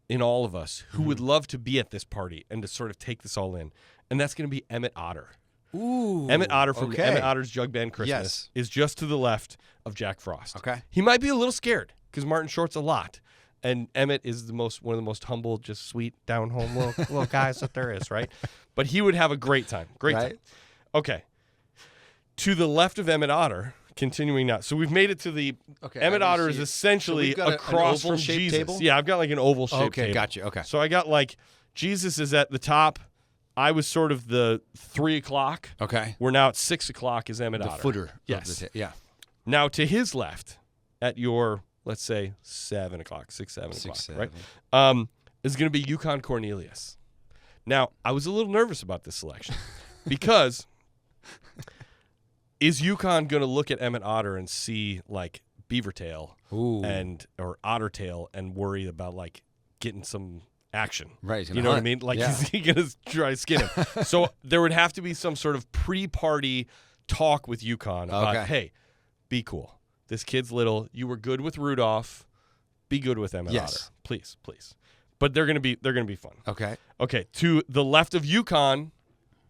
in all of us who would love to be at this party and to sort of take this all in. And that's going to be Emmett Otter. Ooh. Emmett Otter from okay. Emmett Otter's Jug Band Christmas Yes. is just to the left of Jack Frost. Okay. He might be a little scared because Martin Short's a lot. And Emmett is one of the most humble, just sweet, down-home little guys that there is, right? But he would have a great time. Great Right. time. Okay. To the left of Emmett Otter, continuing now. So we've made it to the Okay, Emmett I Otter see is it. essentially So we've got an across from oval-shaped Jesus. table? Yeah, I've got like an oval-shaped Okay, table. gotcha. Okay. So I got like Jesus is at the top. I was sort of the 3 o'clock. Okay. We're now at 6 o'clock is Emmett The Otter. footer. Yes. Of the yeah. Now to his left, at your, let's say, 7 o'clock, 7 o'clock, 6, 7. right? Is going to be Yukon Cornelius. Now, I was a little nervous about this selection because is Yukon going to look at Emmett Otter and see like Beavertail Ooh. or Ottertail and worry about like getting some action? Right. he's gonna You know what I hunt. mean? Like, Yeah. is he going to try to skin him? So there would have to be some sort of pre-party talk with Yukon about, Okay. hey, be cool. This kid's little. You were good with Rudolph. Be good with Emmett Yes. Otter. Please, please. But they're gonna be fun. Okay. Okay, to the left of Yukon,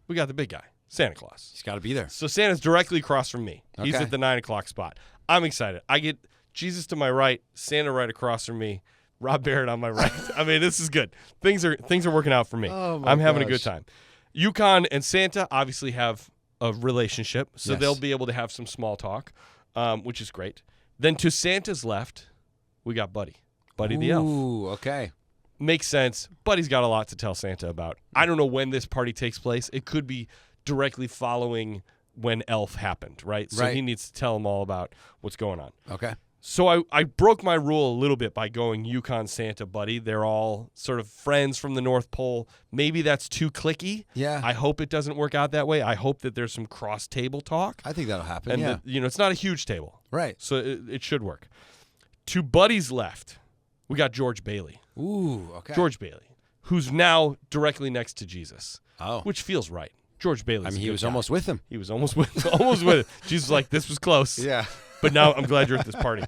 we got the big guy, Santa Claus. He's got to be there. So Santa's directly across from me. He's Okay. at the 9 o'clock spot. I'm excited. I get Jesus to my right, Santa right across from me, Rob Barrett on my right. I mean, this is good. Things are working out for me. Oh, my I'm having a good gosh. time. Yukon and Santa obviously have a relationship, so Yes. they'll be able to have some small talk, which is great. Then to Santa's left, we got Buddy the elf. Ooh. Okay. Makes sense. Buddy's got a lot to tell Santa about. I don't know when this party takes place. It could be directly following when Elf happened, right? So Right. he needs to tell him all about what's going on. Okay. So I broke my rule a little bit by going Yukon, Santa, Buddy. They're all sort of friends from the North Pole. Maybe that's too cliquey. Yeah. I hope it doesn't work out that way. I hope that there's some cross-table talk. I think that'll happen. And, yeah. it's not a huge table. Right. So it should work. To Buddy's left, we got George Bailey. Ooh. Okay. George Bailey, who's now directly next to Jesus, Oh. which feels right. George Bailey's I mean, a he good was guy. almost with him. He was almost with it. Jesus was like, this was close. Yeah. But now I'm glad you're at this party.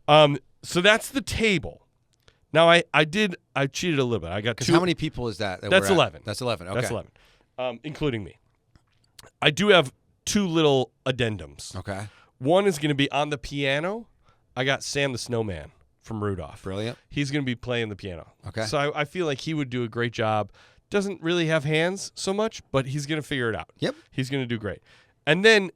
So that's the table. Now I cheated a little bit. I got Because two. how many people is that? That's we're at? 11. That's 11. Okay. That's 11, including me. I do have two little addendums. Okay. One is going to be on the piano. I got Sam the Snowman from Rudolph. Brilliant. He's going to be playing the piano. Okay. So I feel like he would do a great job. Doesn't really have hands so much, but he's going to figure it out. Yep. He's going to do great. And then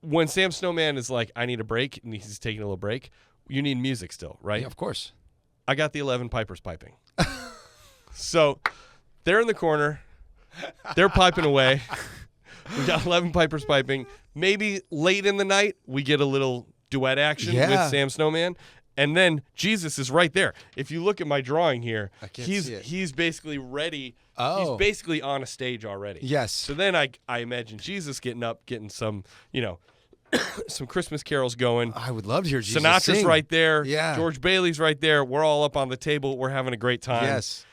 when Sam Snowman is like, I need a break, and he's taking a little break, you need music still, right? Yeah, of course. I got the 11 pipers piping. So they're in the corner. They're piping away. We got 11 pipers piping. Maybe late in the night, we get a little duet action with Sam Snowman. And then Jesus is right there. If you look at my drawing here, I can't see it. he's basically ready. Oh. He's basically on a stage already. Yes. So then I imagine Jesus getting up, getting some, some Christmas carols going. I would love to hear Jesus Sinatra's sing. right there. Yeah. George Bailey's right there. We're all up on the table. We're having a great time. Yes.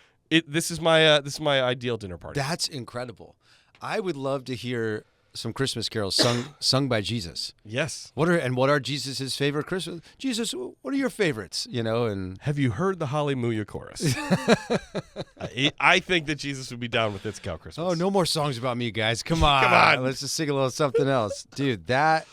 This is my ideal dinner party. That's incredible. I would love to hear some Christmas carols sung by Jesus. Yes. What are Jesus' favorite Christmas? Jesus, what are your favorites? And Have you heard the Hallelujah chorus? I think that Jesus would be down with It's Cow Christmas. oh, no more songs about me, guys. Come on. Come on. Let's just sing a little something else. Dude, that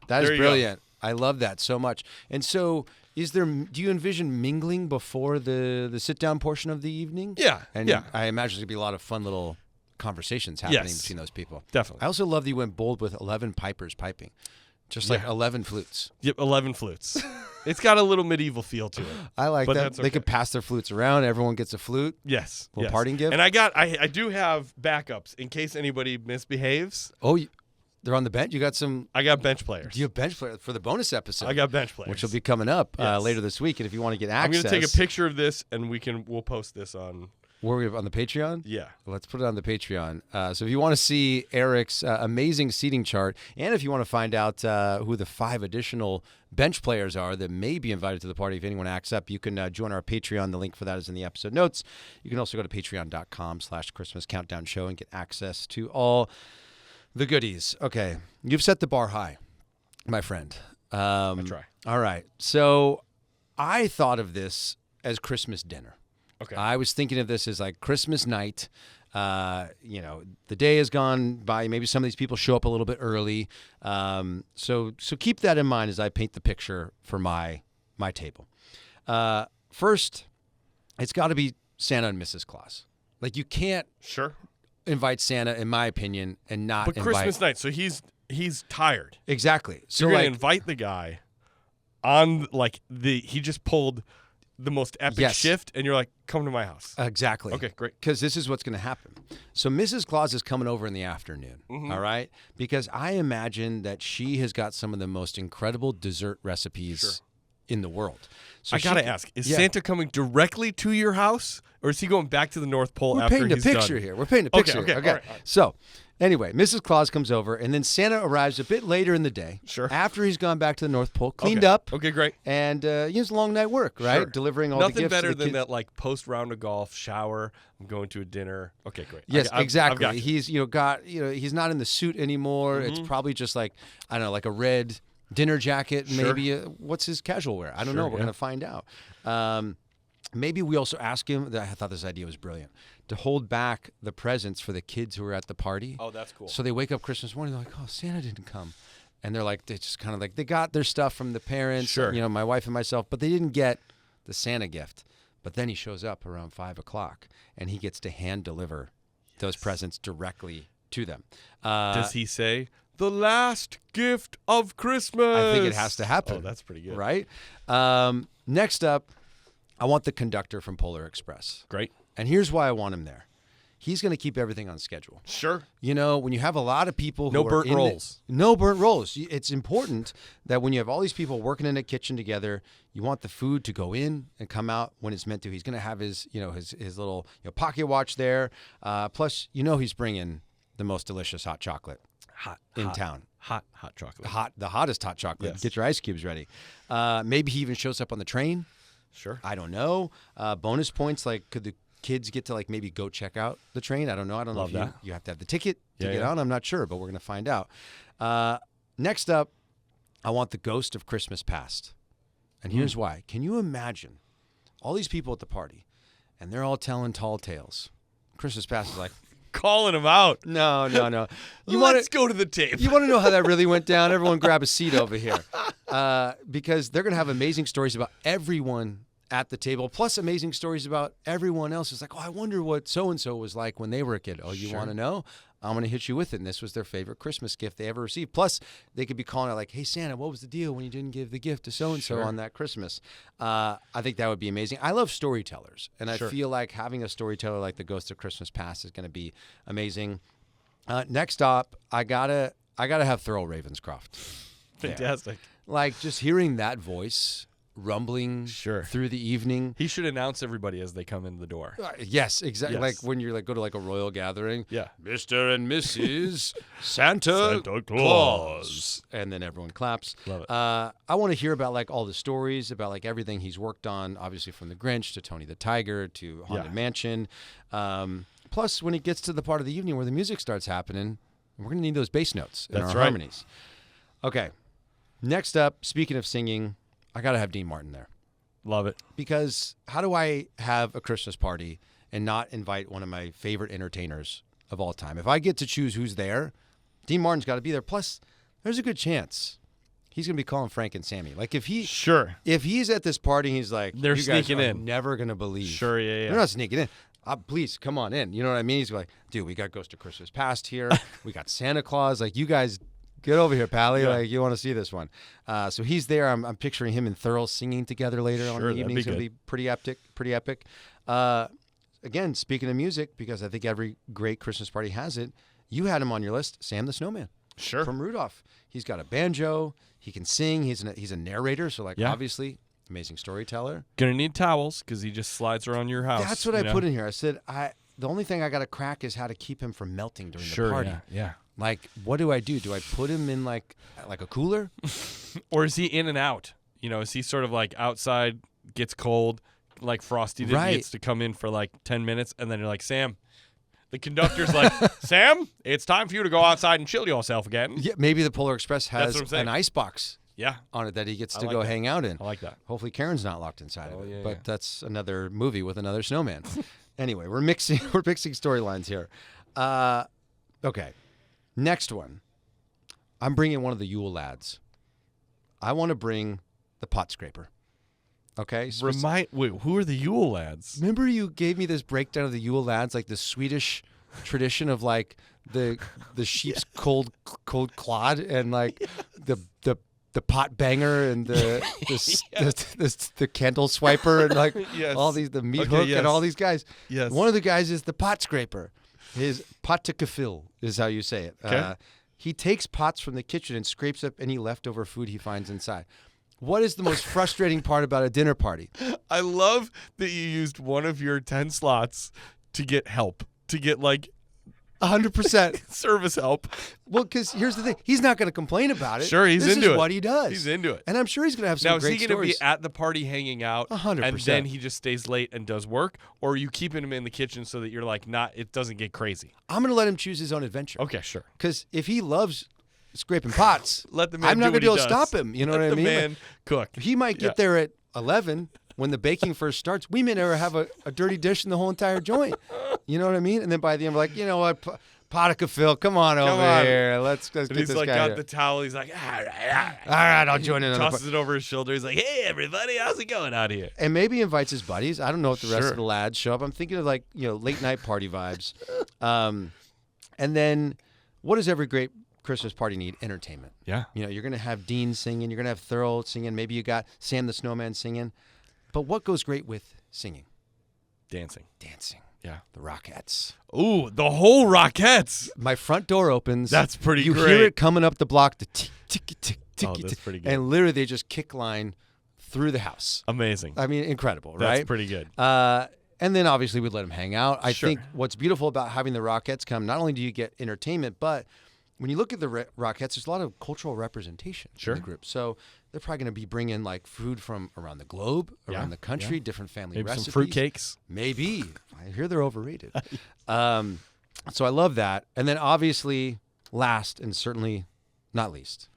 is There you brilliant. I love that so much. And so do you envision mingling before the sit down portion of the evening? Yeah. And yeah. I imagine there's going to be a lot of fun little conversations happening Yes. between those people. Definitely. I also love that you went bold with 11 pipers piping. Just like Yeah. 11 flutes. Yep, 11 flutes. It's got a little medieval feel to it. I like But that. that's They okay. could pass their flutes around. Everyone gets a flute. Yes. Little yes. parting gift? And I do have backups in case anybody misbehaves. Oh, they're on the bench? You got some... I got bench players. Do you have bench players for the bonus episode? I got bench players. Which will be coming up Yes. later this week. And if you want to get I'm access... going to take a picture of this and we'll post this on... Were we on the Patreon? Yeah. Let's put it on the Patreon. So if you want to see Eric's amazing seating chart, and if you want to find out who the 5 additional bench players are that may be invited to the party if anyone acts up, you can join our Patreon. The link for that is in the episode notes. You can also go to patreon.com/Christmas Countdown Show and get access to all the goodies. Okay. You've set the bar high, my friend. I try. All right. So I thought of this as Christmas dinner. Okay. I was thinking of this as like Christmas night. The day has gone by. Maybe some of these people show up a little bit early. So keep that in mind as I paint the picture for my table. First, it's got to be Santa and Mrs. Claus. Like you can't Sure. invite Santa, in my opinion, and not But invite. Christmas night, so he's tired. Exactly. So You're like going to invite the guy on he just pulled the most epic Yes. shift, and you're like, come to my house. exactly. Okay, great. Because this is what's going to happen. So Mrs. Claus is coming over in the afternoon, Mm-hmm. all right? Because I imagine that she has got some of the most incredible dessert recipes in the world. So I she gotta can- ask: Is yeah. Santa coming directly to your house, or is he going back to the North Pole We're after painting a he's picture done? here. We're painting a Okay, picture. okay, here. all right. So, anyway, Mrs. Claus comes over, and then Santa arrives a bit later in the day. Sure. After he's gone back to the North Pole, cleaned Okay. up, Okay, great. and it's a long night work, right? Sure. Delivering all the Nothing gifts. better to the than kids. that, post round of golf, shower. I'm going to a dinner. Okay, great. Yes, I've exactly. got you. He's he's not in the suit anymore. It's probably just like I don't know, like a red dinner jacket, Sure. maybe. What's his casual wear? I don't know. Sure, We're yeah. gonna find out. Maybe we also ask him. I thought this idea was brilliant to hold back the presents for the kids who are at the party. Oh, that's cool. So they wake up Christmas morning, they're like, "Oh, Santa didn't come," and they're like, they just kind of like they got their stuff from the parents, Sure. my wife and myself, but they didn't get the Santa gift. But then he shows up around 5:00, and he gets to hand deliver those presents directly to them. Does he say the last gift of Christmas? I think it has to happen. Oh, that's pretty good. Right? Next up, I want the conductor from Polar Express. Great. And here's why I want him there. He's going to keep everything on schedule. Sure. When you have a lot of people No who are burnt in the- rolls. no burnt rolls. It's important that when you have all these people working in a kitchen together, you want the food to go in and come out when it's meant to. He's going to have his little pocket watch there. Plus, he's bringing the most delicious hot chocolate in town. Hot chocolate. The hottest hot chocolate. Yes. Get your ice cubes ready. Maybe he even shows up on the train. Sure. I don't know. Bonus points, like could kids get to like maybe go check out the train. I don't know. I don't Love know if that. you have to have the ticket to Yeah, get yeah. on. I'm not sure, but we're going to find out. Next up, I want the ghost of Christmas past. And here's why. Can you imagine all these people at the party and they're all telling tall tales? Christmas past is like, Calling him out. no. Let's go to the tape. You want to know how that really went down? Everyone grab a seat over here. Because they're going to have amazing stories about everyone at the table, plus amazing stories about everyone else. It's like, oh, I wonder what so-and-so was like when they were a kid. Oh, you want to know? I'm going to hit you with it. And this was their favorite Christmas gift they ever received. Plus, they could be calling out like, hey, Santa, what was the deal when you didn't give the gift to so-and-so on that Christmas? I think that would be amazing. I love storytellers. And I feel like having a storyteller like the Ghost of Christmas Past is going to be amazing. Next up, I gotta have Thurl Ravenscroft. Fantastic. Like just hearing that voice rumbling through the evening. He should announce everybody as they come in the door. Yes, exactly. Yes. Like when you like go to like a royal gathering. Yeah. Mr. and Mrs. Santa Claus. And then everyone claps. Love it. I want to hear about like all the stories about like everything he's worked on, obviously from the Grinch to Tony the Tiger to Haunted Mansion. Plus, when it gets to the part of the evening where the music starts happening, we're going to need those bass notes in our harmonies. Okay. Next up, speaking of singing, I got to have Dean Martin there. Love it. Because how do I have a Christmas party and not invite one of my favorite entertainers of all time? If I get to choose who's there, Dean Martin's got to be there. Plus, there's a good chance he's going to be calling Frank and Sammy. Like if he's at this party, he's like, they're you guys sneaking are in. Never going to believe. Sure, yeah. They're not sneaking in. Please come on in. You know what I mean? He's like, dude, we got Ghost of Christmas Past here. We got Santa Claus. Like, you guys get over here, Pally. Yeah. Like, you want to see this one. So he's there. I'm picturing him and Thurl singing together later on in the evening. It's going to be pretty epic. Again, speaking of music, because I think every great Christmas party has it, you had him on your list, Sam the Snowman. Sure. From Rudolph. He's got a banjo. He can sing. He's a narrator. So, like, obviously, amazing storyteller. Gonna need towels because he just slides around your house. That's what I put in here. I said, the only thing I got to crack is how to keep him from melting during the party. Yeah. Like, what do I do? Do I put him in like a cooler? Or is he in and out? You know, is he sort of like outside, gets cold, like Frosty did, gets to come in for like 10 minutes, and then you're like, Sam. The conductor's like, Sam, it's time for you to go outside and chill yourself again. Yeah, maybe the Polar Express has an ice box. Yeah. On it that he gets to go hang out in. I like that. Hopefully Karen's not locked inside of it. Yeah, but that's another movie with another snowman. Anyway, we're mixing storylines here. Okay. Next one. I'm bringing one of the Yule lads. I want to bring the pot scraper. Okay? Wait, who are the Yule lads? Remember you gave me this breakdown of the Yule lads, like the Swedish tradition of like the sheep's cold clod and like the pot banger and the candle swiper and like all these the meat hook and all these guys. Yes. One of the guys is the pot scraper. His patakafil is how you say it. Okay. He takes pots from the kitchen and scrapes up any leftover food he finds inside. What is the most frustrating part about a dinner party? I love that you used one of your 10 slots to get help, to get like 100% service help. Well, because here's the thing. He's not going to complain about it. Sure, he's this into is it. what he does. He's into it. And I'm sure he's going to have some now, great is he going to stories. be at the party hanging out 100%. and then he just stays late and does work? Or are you keeping him in the kitchen so that you're like, it doesn't get crazy? I'm going to let him choose his own adventure. Okay, sure. Because if he loves scraping pots, let the man I'm not going to be able to stop him. You know what I mean? Let the man cook. He might get there at 11 when the baking first starts. We may never have a dirty dish in the whole entire joint. You know what I mean? And then by the end, we're like, you know what? Potica come on over here. Let's get he's this like guy got here. the towel. He's like, all right, I'll join in. Tosses it over his shoulder. He's like, hey, everybody, how's it going out here? And maybe invites his buddies. I don't know if the rest of the lads show up. I'm thinking of like, late night party vibes. And then what does every great Christmas party need? Entertainment. Yeah. You're going to have Dean singing. You're going to have Thurl singing. Maybe you got Sam the Snowman singing. But what goes great with singing? Dancing. Yeah. The Rockettes. Ooh, the whole Rockettes. My front door opens. That's pretty great. You great. hear it coming up the block, the tick, tick, tick, tick, that's tick. pretty good. And literally they just kick line through the house. Amazing. I mean, incredible, right? That's pretty good. And then obviously we'd let them hang out. I Sure. think what's beautiful about having the Rockettes come, not only do you get entertainment, but when you look at the Rockettes, there's a lot of cultural representation in the group. So they're probably going to be bringing like food from around the globe, around the country, different family Maybe recipes. some fruitcakes. Maybe. I hear they're overrated. So I love that. And then obviously, last and certainly not least,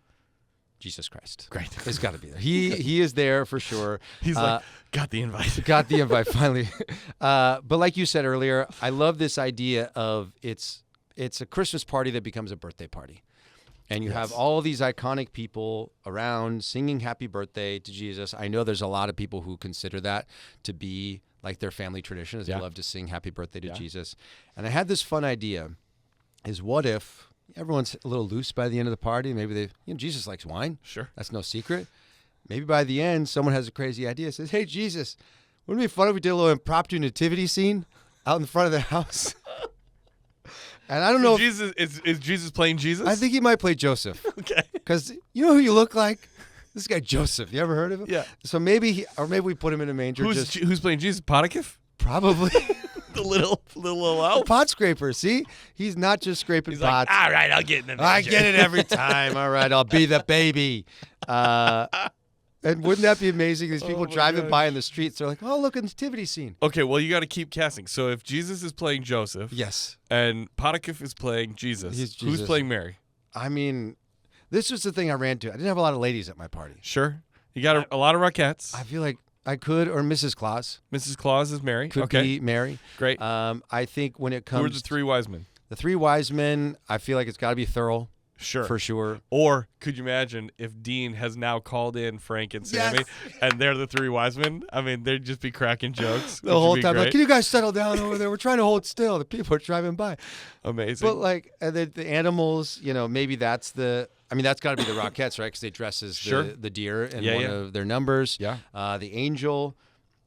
Jesus Christ. Great. He's got to be there. He is there for sure. He's like, got the invite. Got the invite finally. But like you said earlier, I love this idea of it's a Christmas party that becomes a birthday party. And you have all these iconic people around singing happy birthday to Jesus. I know there's a lot of people who consider that to be like their family tradition, is they love to sing happy birthday to Jesus. And I had this fun idea, is what if everyone's a little loose by the end of the party? Maybe Jesus likes wine. Sure. That's no secret. Maybe by the end, someone has a crazy idea, says, hey, Jesus, wouldn't it be fun if we did a little impromptu nativity scene out in front of the house? And I don't know. Is Jesus playing Jesus? I think he might play Joseph. Okay. Because you know who you look like? This guy Joseph. You ever heard of him? Yeah. So maybe we put him in a manger. Who's playing Jesus? Potiphar? Probably. The little elf. Pot scraper. See, he's not just scraping He's pots. like, all right, I'll get in the manger. I get it every time. All right, I'll be the baby. And wouldn't that be amazing? These people driving by in the streets, they're like, oh, look, a nativity scene. Okay, well, you got to keep casting. So if Jesus is playing Joseph, yes, and Potiphar is playing Jesus, who's playing Mary? I mean, this was the thing I ran to. I didn't have a lot of ladies at my party. Sure. You got a lot of Rockettes. I feel like I could, or Mrs. Claus. Mrs. Claus is Mary. Could be Mary. Great. I think when it comes... Who are the three wise men? The three wise men, I feel like it's got to be thorough. Sure. For sure. Or could you imagine if Dean has now called in Frank and Sammy, and they're the three wise men? I mean, they'd just be cracking jokes. The whole time, like, can you guys settle down over there? We're trying to hold still. The people are driving by. Amazing. But, like, and the animals, maybe that's the... I mean, that's got to be the Rockettes, right? Because they dress as the deer in one of their numbers. Yeah. The angel,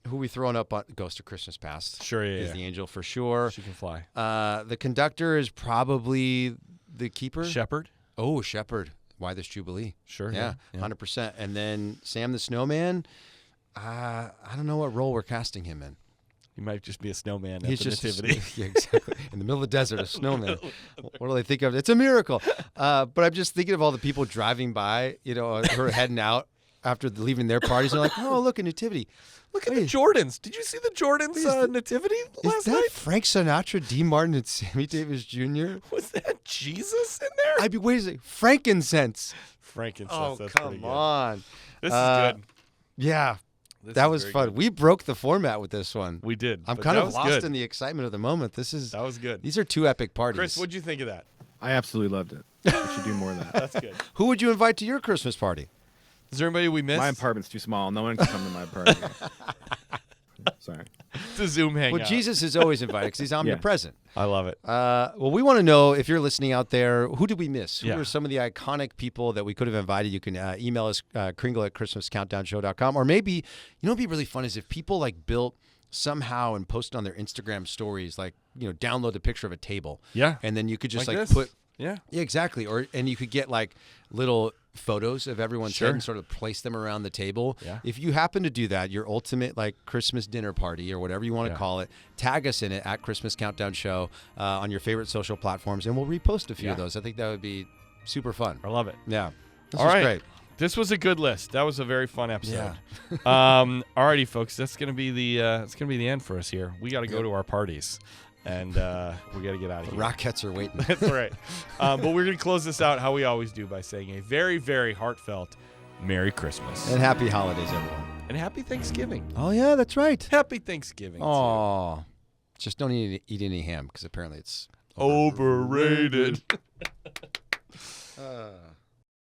who we throwing up on Ghost of Christmas Past. Sure, is the angel for sure. She can fly. The conductor is probably the keeper. Shepherd. Oh, Shepherd. Why this Jubilee? Sure. Yeah, 100%. And then Sam the Snowman, I don't know what role we're casting him in. He might just be a snowman at He's the just nativity. Yeah, exactly. In the middle of the desert, a snowman. What do they think of? It's a miracle. But I'm just thinking of all the people driving by, who are heading out after leaving their parties. They're like, oh, look, a nativity. Look at the Jordans. Did you see the Jordans nativity last night? Is that Frank Sinatra, Dean Martin, and Sammy Davis Jr.? Was that Jesus in there? I'd be wait a second. Frankincense. Frankincense. Oh, that's come pretty good. on. This is good. Yeah. That was fun. Good. We broke the format with this one. We did. I'm kind of lost in the excitement of the moment. That was good. These are two epic parties. Chris, what'd you think of that? I absolutely loved it. We should do more of that. That's good. Who would you invite to your Christmas party? Is there anybody we missed? My apartment's too small. No one can come to my party. Sorry. It's a Zoom hangout. Well, Jesus is always invited because he's omnipresent. I love it. Well, we want to know, if you're listening out there, who did we miss? Who Yeah. are some of the iconic people that we could have invited? You can email us, kringle@christmascountdownshow.com. Or maybe, what'd be really fun is if people built somehow and posted on their Instagram stories, download a picture of a table. Yeah. And then you could just Like this? put... Yeah. Yeah, exactly. And you could get little photos of everyone's head and sort of place them around the table. Yeah. If you happen to do that, your ultimate Christmas dinner party or whatever you want to call it, tag us in it at Christmas Countdown Show on your favorite social platforms, and we'll repost a few of those. I think that would be super fun. I love it. Yeah. This All was right. great. This was a good list. That was a very fun episode. Yeah. Alrighty, folks. That's gonna be the end for us here. We got to go to our parties. And we got to get out of here. Rockettes are waiting. That's right. But we're going to close this out how we always do by saying a very, very heartfelt Merry Christmas. And happy holidays, everyone. And happy Thanksgiving. Oh, yeah, that's right. Happy Thanksgiving. Oh, just don't eat any ham because apparently it's overrated.